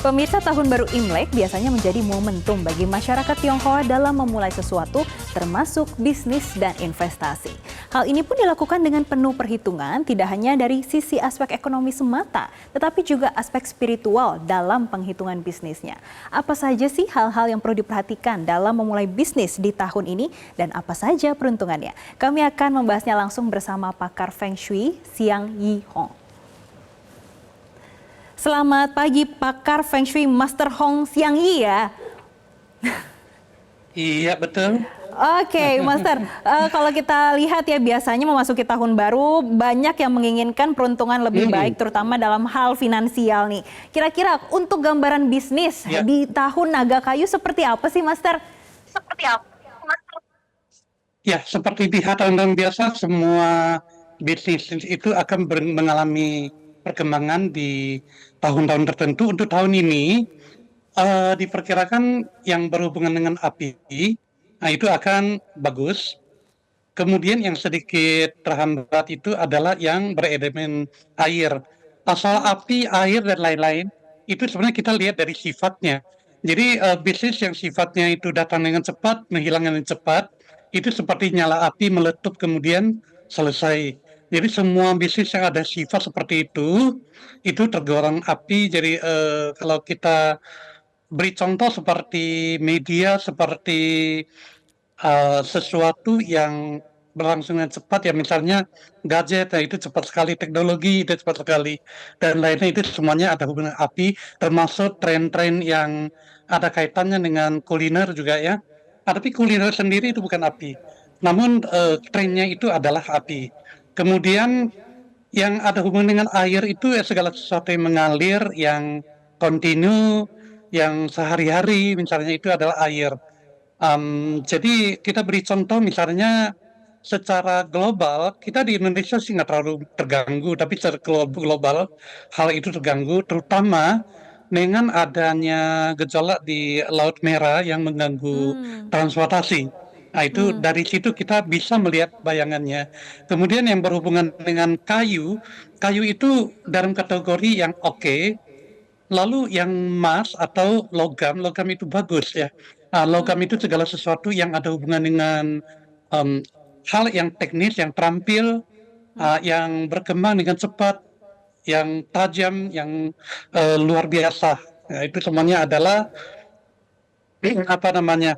Pemirsa, Tahun Baru Imlek biasanya menjadi momentum bagi masyarakat Tionghoa dalam memulai sesuatu, termasuk bisnis dan investasi. Hal ini pun dilakukan dengan penuh perhitungan, tidak hanya dari sisi aspek ekonomi semata, tetapi juga aspek spiritual dalam penghitungan bisnisnya. Apa saja sih hal-hal yang perlu diperhatikan dalam memulai bisnis di tahun ini dan apa saja peruntungannya? Kami akan membahasnya langsung bersama pakar Feng Shui, Xiang Yi Hong. Selamat pagi pakar Feng Shui Master Hong Xiang Yi ya. Iya, betul. Oke, Master. Kalau kita lihat ya biasanya memasuki tahun baru banyak yang menginginkan peruntungan lebih baik, terutama dalam hal finansial nih. Kira-kira untuk gambaran bisnis Ya, di tahun naga kayu seperti apa sih, Master? ya, seperti di tahun biasa, semua bisnis itu akan mengalami perkembangan di tahun-tahun tertentu. Untuk tahun ini, diperkirakan yang berhubungan dengan api, nah itu akan bagus. Kemudian yang sedikit terhambat itu adalah yang berelemen air. Asal api, air, dan lain-lain, itu sebenarnya kita lihat dari sifatnya. Jadi bisnis yang sifatnya itu datang dengan cepat, menghilang dengan cepat, itu seperti nyala api meletup kemudian selesai. Jadi semua bisnis yang ada sifat seperti itu tergolong api. Jadi kalau kita beri contoh seperti media, seperti sesuatu yang berlangsung dengan cepat ya, misalnya gadget, nah itu cepat sekali, teknologi itu cepat sekali, dan lainnya itu semuanya ada hubungan api, termasuk tren-tren yang ada kaitannya dengan kuliner juga ya. Tapi kuliner sendiri itu bukan api, namun trennya itu adalah api. Kemudian yang ada hubungan dengan air itu ya segala sesuatu yang mengalir, yang kontinu, yang sehari-hari, misalnya itu adalah air. Jadi kita beri contoh misalnya secara global, kita di Indonesia sih nggak terlalu terganggu, tapi secara global hal itu terganggu, terutama dengan adanya gejolak di Laut Merah yang mengganggu Hmm, transportasi. Nah itu hmm, dari situ kita bisa melihat bayangannya. Kemudian yang berhubungan dengan kayu, kayu itu dalam kategori yang oke. Lalu yang emas atau logam, logam itu bagus ya. Logam itu segala sesuatu yang ada hubungan dengan em, hal yang teknis, yang terampil, yang berkembang dengan cepat, yang tajam, yang luar biasa. Ya, itu semuanya adalah apa namanya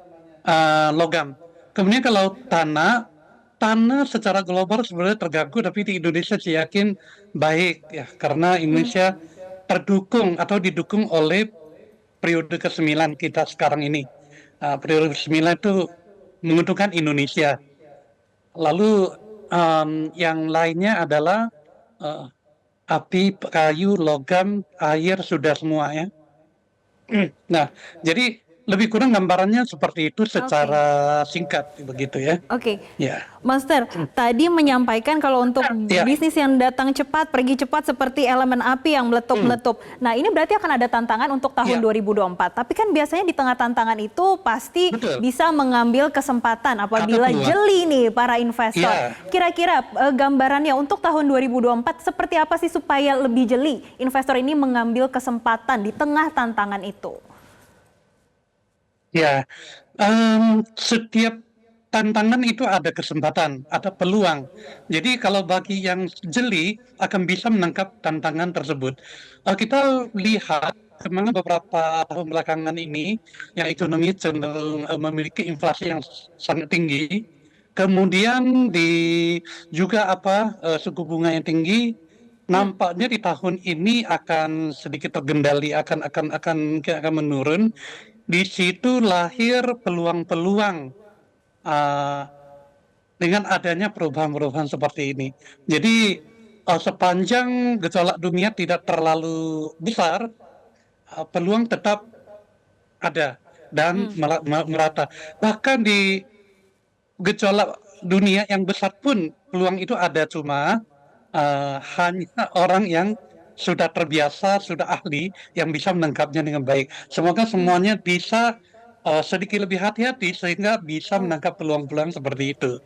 logam. Kemudian kalau tanah, tanah secara global sebenarnya terganggu, tapi di Indonesia saya yakin baik ya, karena hmm. Indonesia terdukung atau didukung oleh periode ke-9 kita sekarang ini. Periode ke-9 itu menguntungkan Indonesia. Lalu yang lainnya adalah eh, api, kayu, logam, air sudah semua ya. Nah, jadi lebih kurang gambarannya seperti itu Oke. secara singkat begitu ya. Oke, Ya, Master, tadi menyampaikan kalau untuk ya. bisnis yang datang cepat, pergi cepat seperti elemen api yang meletup-meletup. Nah, ini berarti akan ada tantangan untuk tahun Ya, 2024. Tapi kan biasanya di tengah tantangan itu pasti betul. bisa mengambil kesempatan Ada apabila peluang. jeli nih para investor. Ya, Kira-kira gambarannya untuk tahun 2024 seperti apa sih supaya lebih jeli investor ini mengambil kesempatan di tengah tantangan itu? ya. Setiap tantangan itu ada kesempatan, ada peluang. Jadi kalau bagi yang jeli akan bisa menangkap tantangan tersebut. Kita lihat kemana beberapa tahun belakangan ini yang ekonomi cenderung memiliki inflasi yang sangat tinggi. Kemudian juga suku bunga yang tinggi. Hmm. Nampaknya di tahun ini akan sedikit terkendali, akan menurun. Di situ lahir peluang-peluang uh, dengan adanya perubahan-perubahan seperti ini. Jadi sepanjang gejolak dunia tidak terlalu besar, peluang tetap ada dan Hmm. merata. Bahkan di gejolak dunia yang besar pun peluang itu ada, cuma hanya orang yang sudah terbiasa, sudah ahli yang bisa menangkapnya dengan baik. Semoga Hmm. semuanya bisa sedikit lebih hati-hati sehingga bisa Oh. menangkap peluang-peluang seperti itu.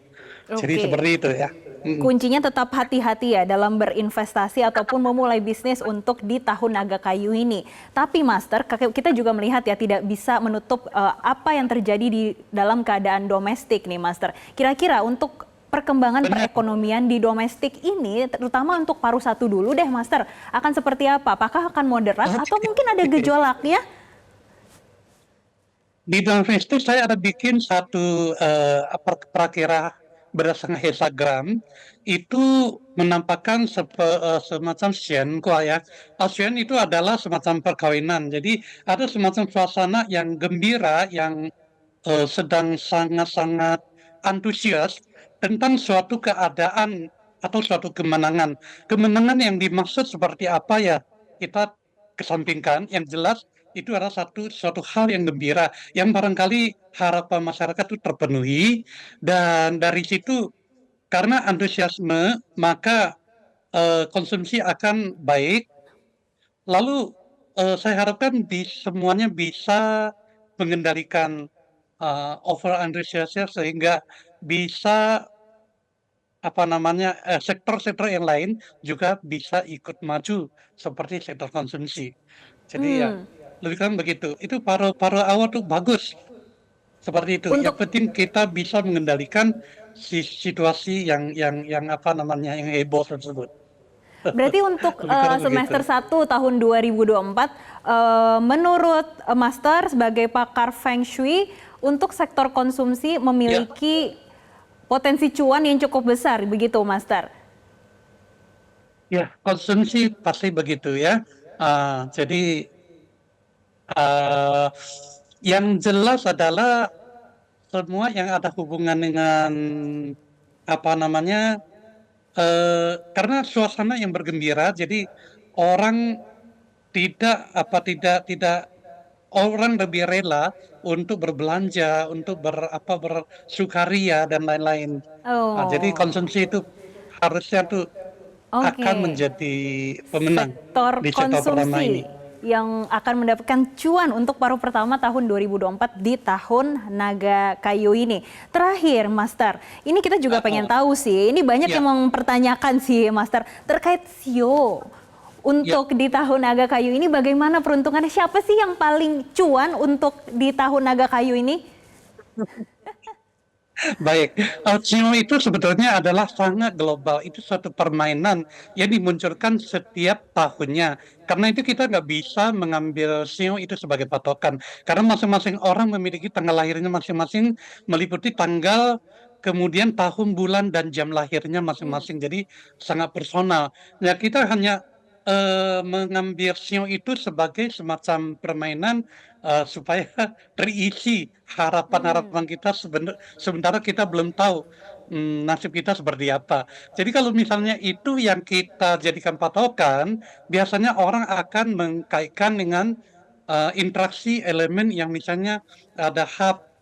Jadi Oke. seperti itu ya. Kuncinya tetap hati-hati ya dalam berinvestasi ataupun memulai bisnis untuk di tahun naga kayu ini. Tapi Master, kita juga melihat ya tidak bisa menutup apa yang terjadi di dalam keadaan domestik nih Master. Kira-kira untuk perkembangan Benar. perekonomian di domestik ini, terutama untuk paruh satu dulu deh Master, akan seperti apa? Apakah akan moderat atau mungkin ada gejolak ya? Di domestik saya ada bikin satu perakiraan berdasarkan hexagram itu menampakkan semacam Xian ya. Xian itu adalah semacam perkawinan. Jadi ada semacam suasana yang gembira yang sedang sangat-sangat antusias tentang suatu keadaan atau suatu kemenangan. Kemenangan yang dimaksud seperti apa ya? Kita kesampingkan. Yang jelas itu adalah suatu hal yang gembira, yang barangkali harapan masyarakat itu terpenuhi, dan dari situ karena antusiasme maka konsumsi akan baik. Lalu saya harapkan semuanya bisa mengendalikan over antusiasnya sehingga bisa apa namanya sektor-sektor yang lain juga bisa ikut maju seperti sektor konsumsi. Jadi ya Hmm, lebih kurang begitu. Itu paruh-paruh awal tuh bagus seperti itu. Yang untuk penting kita bisa mengendalikan situasi yang apa namanya yang heboh tersebut. Berarti untuk Lebih kurang semester begitu. 1 tahun 2024, menurut Master sebagai pakar Feng Shui, untuk sektor konsumsi Ya, memiliki potensi cuan yang cukup besar, begitu Master? ya konsumsi pasti begitu ya. Jadi uh, yang jelas adalah semua yang ada hubungan dengan apa namanya karena suasana yang bergembira, jadi orang tidak orang lebih rela untuk berbelanja, untuk bersukaria dan lain-lain. Jadi Oh, konsumsi itu harusnya tuh akan oke. menjadi pemenang Sektor di sektor pertama ini. konsumsi yang akan mendapatkan cuan untuk paruh pertama tahun 2024 di tahun naga kayu ini. Terakhir, Master, ini kita juga pengen Uh, tahu sih, ini banyak ya, yang mempertanyakan sih, Master, terkait SEO. ya. Untuk di tahun naga kayu ini bagaimana peruntungannya? Siapa sih yang paling cuan untuk di tahun naga kayu ini? Baik, Cino itu sebetulnya adalah sangat global. Itu suatu permainan yang dimunculkan setiap tahunnya. Karena itu kita nggak bisa mengambil Cino itu sebagai patokan. Karena masing-masing orang memiliki tanggal lahirnya masing-masing, meliputi tanggal, kemudian tahun, bulan, dan jam lahirnya masing-masing. Jadi sangat personal. Ya kita hanya mengambil Cino itu sebagai semacam permainan supaya terisi harapan-harapan kita sementara kita belum tahu nasib kita seperti apa. Jadi kalau misalnya itu yang kita jadikan patokan, biasanya orang akan mengkaitkan dengan interaksi elemen yang misalnya ada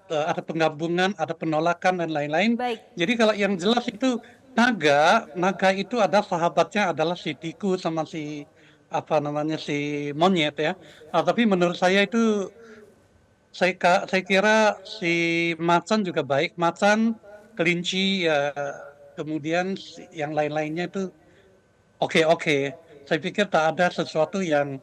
ada penggabungan, ada penolakan dan lain-lain. Baik. Jadi kalau yang jelas itu naga itu ada sahabatnya adalah si tikus sama si apa namanya si monyet ya. Tapi menurut saya itu saya kira si macan juga baik. Macan, kelinci, ya, kemudian yang lain-lainnya itu oke-oke. Saya pikir tak ada sesuatu yang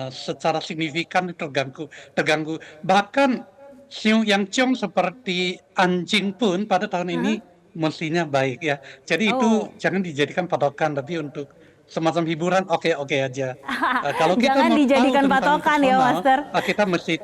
secara signifikan terganggu. Terganggu. Bahkan siu yang ciong seperti anjing pun pada tahun ini Aha. mestinya baik ya. Jadi itu Oh, jangan dijadikan patokan, tapi untuk semacam hiburan oke-oke aja. Kalau kita jangan mau tahu dijadikan tentang patokan ya, personal, Master. kita mesti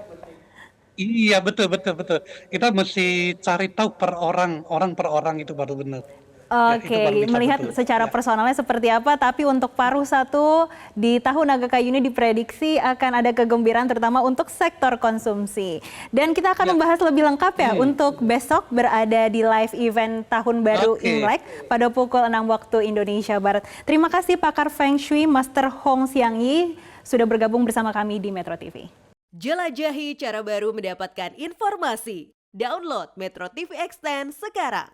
iya betul betul betul. Kita mesti cari tahu orang per orang itu baru benar. Ya, itu baru Oke, bisa melihat betul. secara Ya, personalnya seperti apa, tapi untuk paruh satu di tahun naga kayu ini diprediksi akan ada kegembiraan terutama untuk sektor konsumsi. Dan kita akan ya. membahas lebih lengkap ya Hmm, untuk besok berada di live event Tahun Baru oke. Imlek pada pukul 6 waktu Indonesia Barat. Terima kasih pakar Feng Shui Master Hong Xiang Yi sudah bergabung bersama kami di Metro TV. Jelajahi cara baru mendapatkan informasi. Download Metro TV Extend sekarang.